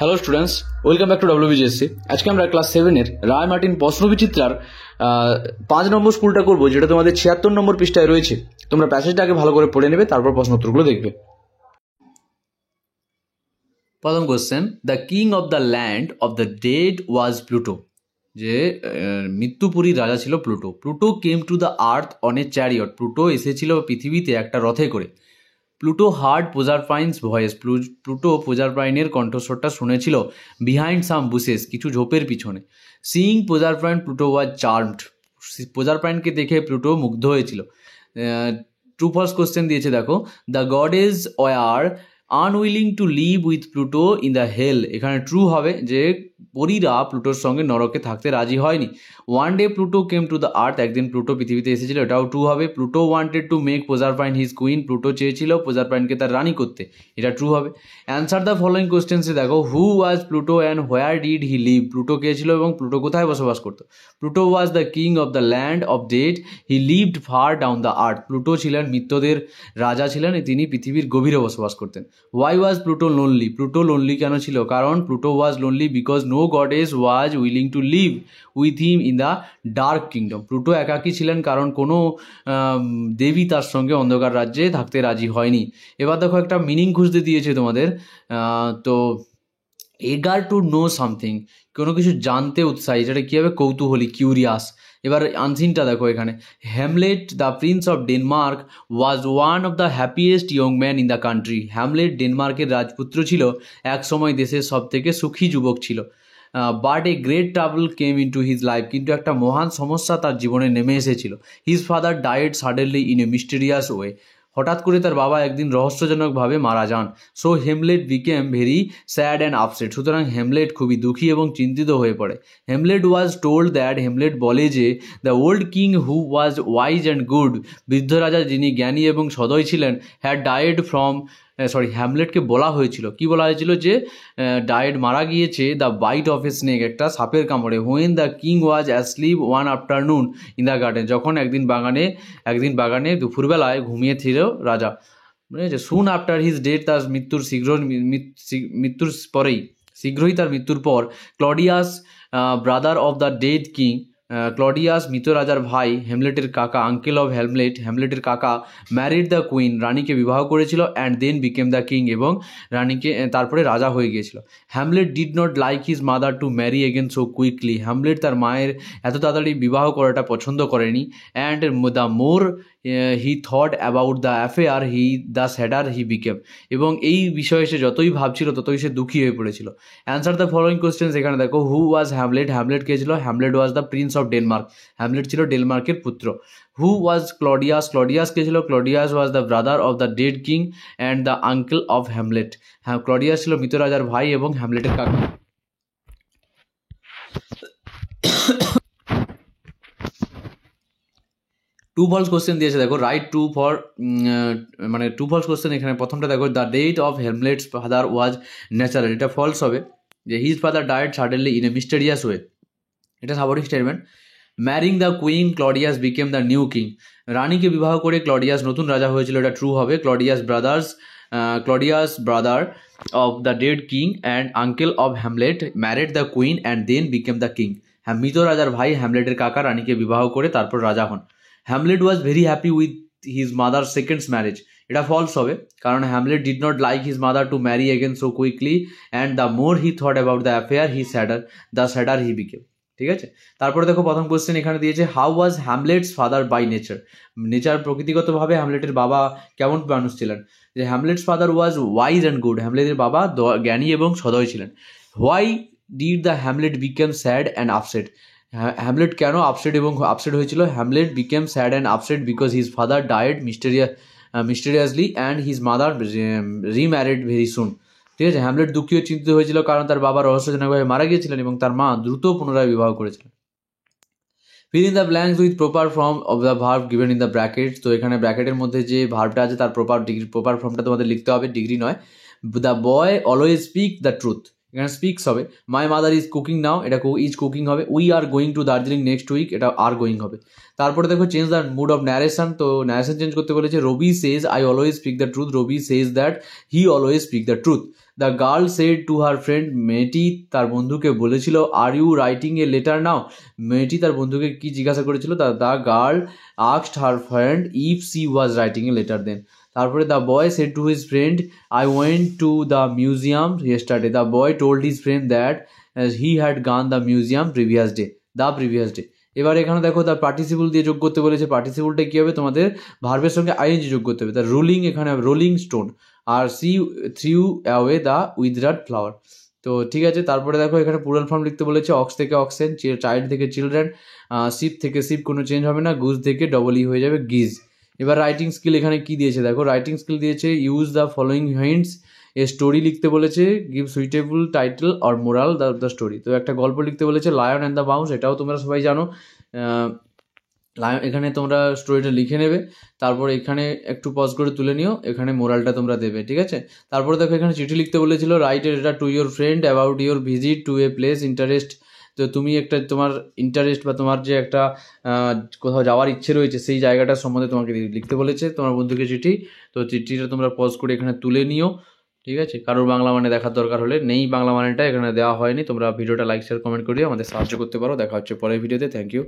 Hello students, welcome back to WBGSC. আজকে আমরা class 7-এর রায় Martin প্রশ্নবিচিত্রার 5 নম্বর স্কুলটা করবো, যেটা তোমাদের 76 নম্বর পৃষ্ঠায় রয়েছে। তোমরা প্যাসেজটা আগে ভালো করে পড়ে নেবে, তারপর প্রশ্ন উত্তরগুলো দেখবে। প্রথম question, the king of the land of the dead was Pluto. যে মৃত্যুপুরীর রাজা ছিল Pluto. Pluto came to the earth on a chariot. Pluto এসেছিল পৃথিবীতে একটা রথে করে। Pluto heard Proserpine's voice. Pluto প্রজারপাইনের কণ্ঠস্বরটা শুনেছিল বিহাইন্ড সাম বুসেস, কিছু ঝোপের পিছনে। Seeing Proserpine Pluto was charmed. প্রজারপাইনকে দেখে প্লুটো মুগ্ধ হয়েছিল। ট্রু ফলস কোশ্চেন দিয়েছে দেখো, the goddess were unwilling to live with Pluto in the hell. এখানে ট্রু হবে যে পরীরা প্লুটোর সঙ্গে নরকে থাকতে রাজি হয়নি। One day Pluto came to the earth. একদিন প্লুটো পৃথিবীতে এসেছিল, এটাও ট্রু হবে। Pluto wanted to make Proserpine his queen. Pluto চেয়েছিল প্রজারপাইনকে তার রানী করতে, এটা ট্রু হবে। অ্যান্সার দ্য ফলোয়িং কোশ্চেন্সে দেখো, who was Pluto and where did he live. Pluto কে ছিল এবং প্লুটো কোথায় বসবাস করতো? Pluto was the king of the land of dead, he lived far down the earth. Pluto ছিলেন মৃতদের রাজা ছিলেন, তিনি পৃথিবীর গভীরে বসবাস করতেন। Why was Pluto lonely. Pluto lonely কেন ছিল? কারণ Pluto was lonely because no goddess was willing to live with him in the dark kingdom. Pluto একাকী ছিলেন কারণ কোনো দেবী তার সঙ্গে অন্ধকার রাজ্যে থাকতে রাজি হয়নি। এবার দেখো, একটা মিনিং খুঁজতে দিয়েছে তোমাদের। তো এগার টু নো সামথিং, কোনো কিছু জানতে উৎসাহী, যেটা কী হবে? কৌতূহলী, কিউরিয়াস। এবার আনসিনটা দেখো এখানে, Hamlet the Prince of Denmark was one of the happiest young man in the country. Hamlet ডেনমার্কের রাজপুত্র ছিল, এক সময় দেশের সব থেকে সুখী যুবক ছিল। But a great trouble came in to his life, কিন্তু একটা মহান সমস্যা তার জীবনে নেমে এসেছিল। His father died suddenly in a mysterious way. হঠাৎ করে তার বাবা একদিন রহস্যজনকভাবে মারা যান। So Hamlet became very sad and upset. সুতরাং হেমলেট খুবই দুঃখী এবং চিন্তিত হয়ে পড়ে। Hamlet was told that, Hamlet বলে যে, the old king who was wise and good, বৃদ্ধ রাজা যিনি জ্ঞানী এবং সদয় ছিলেন, হ্যাড ডায়েড ফ্রম হ্যামলেটকে বলা হয়েছিল, কি বলা হয়েছিল? যে ডায়েড মারা গিয়েছে the bite of a snake, একটা সাপের কামড়ে। When the king was asleep one afternoon in the garden, যখন একদিন বাগানে দুপুরবেলায় ঘুমিয়েছিল রাজা। মানে সুন আফটার হিজ ডেথ, তার মৃত্যুর শীঘ্রই তার মৃত্যুর পর, Claudius brother of the dead king, Claudius মৃত রাজার ভাই, হেমলেটের কাকা, আঙ্কেল অফ হেমলেটের কাকা, ম্যারিড দ্য কুইন, রানীকে বিবাহ করেছিল, and then became the king, এবং রানীকে তারপরে রাজা হয়ে গিয়েছিল। Hamlet did not like his mother to marry again so quickly. Hamlet তার মায়ের এত তাড়াতাড়ি বিবাহ করাটা পছন্দ করেনি। And the more he thought about the affair the sadder he became, এবং এই বিষয়ে সে যতই ভাবছিল ততই সে দুঃখী হয়ে পড়েছিল। অ্যান্সার দ্য ফলোয়িং কোয়েশ্চেন্স এখানে দেখো, হু ওয়াজ হ্যামলেট। হ্যামলেট কে ছিল? Hamlet was the Prince of Denmark. Hamlet ছিল ডেনমার্কের পুত্র। হু ওয়াজ ক্লডিয়াস। ক্লডিয়াস কে ছিল? Claudius was the brother of the dead king and the uncle of Hamlet. হ্যাঁ, ক্লডিয়াস ছিল মৃত রাজার ভাই এবং হ্যামলেটের কাকা। টু ফলস কোশ্চেন দিয়েছে দেখো, write two for two false question. এখানে প্রথমটা দেখো, the death of Hamlet's father was natural, এটা ফলস হবে। যে his father died suddenly in a mysterious way, এটা স্বাভাবিক statement. Marrying the queen Claudius became the new king, রানীকে বিবাহ করে ক্লডিয়াস নতুন রাজা হয়েছিল, এটা ট্রু হবে। Claudius brother of the dead king and uncle of Hamlet married the queen and then became the king. হ্যাঁ, মৃত রাজার ভাই হ্যামলেটের কাকা রানীকে বিবাহ করে তারপর রাজা হন। Hamlet was very happy with his mother second's marriage, এটা ফলস হবে, কারণ Hamlet did not like his mother to marry again so quickly, and the more he thought about the affair the sadder he became. ঠিক আছে, তারপরে দেখো প্রথম question এখানে দিয়েছে, how was Hamlet's father by nature, প্রকৃতিগতভাবে হ্যামলেটের বাবা কেমন মানুষ ছিলেন? যে Hamlet's father was wise and good, হ্যামলেটের বাবা জ্ঞানী এবং সদয় ছিলেন। Why did the Hamlet became sad and upset, Hamlet কেন আপসেট হয়েছিল? Hamlet became sad and upset because his father died mysteriously and his mother remarried very soon. ঠিক আছে, হ্যামলেট দুঃখী ও চিন্তিত হয়েছিল কারণ তার বাবা রহস্যজনকভাবে মারা গিয়েছিলেন এবং তার মা দ্রুত পুনরায় বিবাহ করেছিলেন। Fill in the blanks with proper form of the verb given in the bracket, তো এখানে ব্র্যাকেটের মধ্যে যে ভার্বটা আছে তার প্রপার ফর্মটা তোমাদের লিখতে হবে, ডিগ্রি নয়। The boy always speak the truth, এখানে স্পিক্স হবে, my mother is cooking now, এটা ইজ কুকিং হবে, we are going to Darjeeling next week, এটা আর গোয়িং হবে। তারপরে দেখো change the mood of narration, তো ন্যারেশন চেঞ্জ করতে বলেছে, Ravi says I always speak the truth, Ravi says that he always speak the truth. The girl said to her friend, মেয়েটি তার বন্ধুকে বলেছিল আর you writing a letter now, মেয়েটি তার বন্ধুকে কি জিজ্ঞাসা করেছিল, the girl asked her friend if she was writing a letter then. তারপরে the boy said to his friend I went to the museum yesterday, the boy told his friend that he had gone the museum previous day, the previous day. এবার এখানে দেখো the participle দিয়ে যোগ করতে বলেছে, পার্টিসিপলটা কী হবে, তোমাদের ভার্বের সঙ্গে আইএনজি যোগ করতে হবে। দ্য রোলিং এখানে হবে রোলিং স্টোন, আর she threw away the withered flower. তো ঠিক আছে, তারপরে দেখো এখানে প্লুরাল ফর্ম লিখতে বলেছে, অক্স থেকে অক্সেন, চাইল্ড থেকে চিলড্রেন, শিপ থেকে শিপ কোনো চেঞ্জ হবে না, গুজ থেকে ডবল ই হয়ে যাবে গিজ। এবার রাইটিং স্কিল এখানে কি দিয়েছে দেখো, রাইটিং স্কিল দিয়েছে use the following hints, a story লিখতে বলেছে, give suitable title or moral the story. তো একটা গল্প লিখতে বলেছে লায়ন অ্যান্ড দ্য মাউস, এটাও তোমরা সবাই জানো। লায়ন, এখানে তোমরা স্টোরিটা লিখে নেবে, তারপর এখানে একটু পজ করে তুলে নিও, এখানে মোরালটা তোমরা দেবে, ঠিক আছে। তারপরে দেখো এখানে চিঠি লিখতে বলেছিল, write a letter to your friend about your visit to a place interest, তো তুমি একটা তোমার ইন্টারেস্ট বা তোমার যে একটা কোথাও যাওয়ার ইচ্ছে রয়েছে সেই জায়গাটার সম্বন্ধে তোমাকে লিখতে বলেছে তোমার বন্ধুকে চিঠি। তো চিঠিটা তোমরা পজ করে এখানে তুলে নিও, ঠিক আছে। কারোর বাংলা মানে দেখার দরকার হলে, নেই বাংলা মানেটা এখানে দেওয়া হয়নি, তোমরা ভিডিওটা লাইক শেয়ার কমেন্ট করিয়ে আমাদের সাহায্য করতে পারো। দেখা হচ্ছে পরের ভিডিওতে, থ্যাংক ইউ।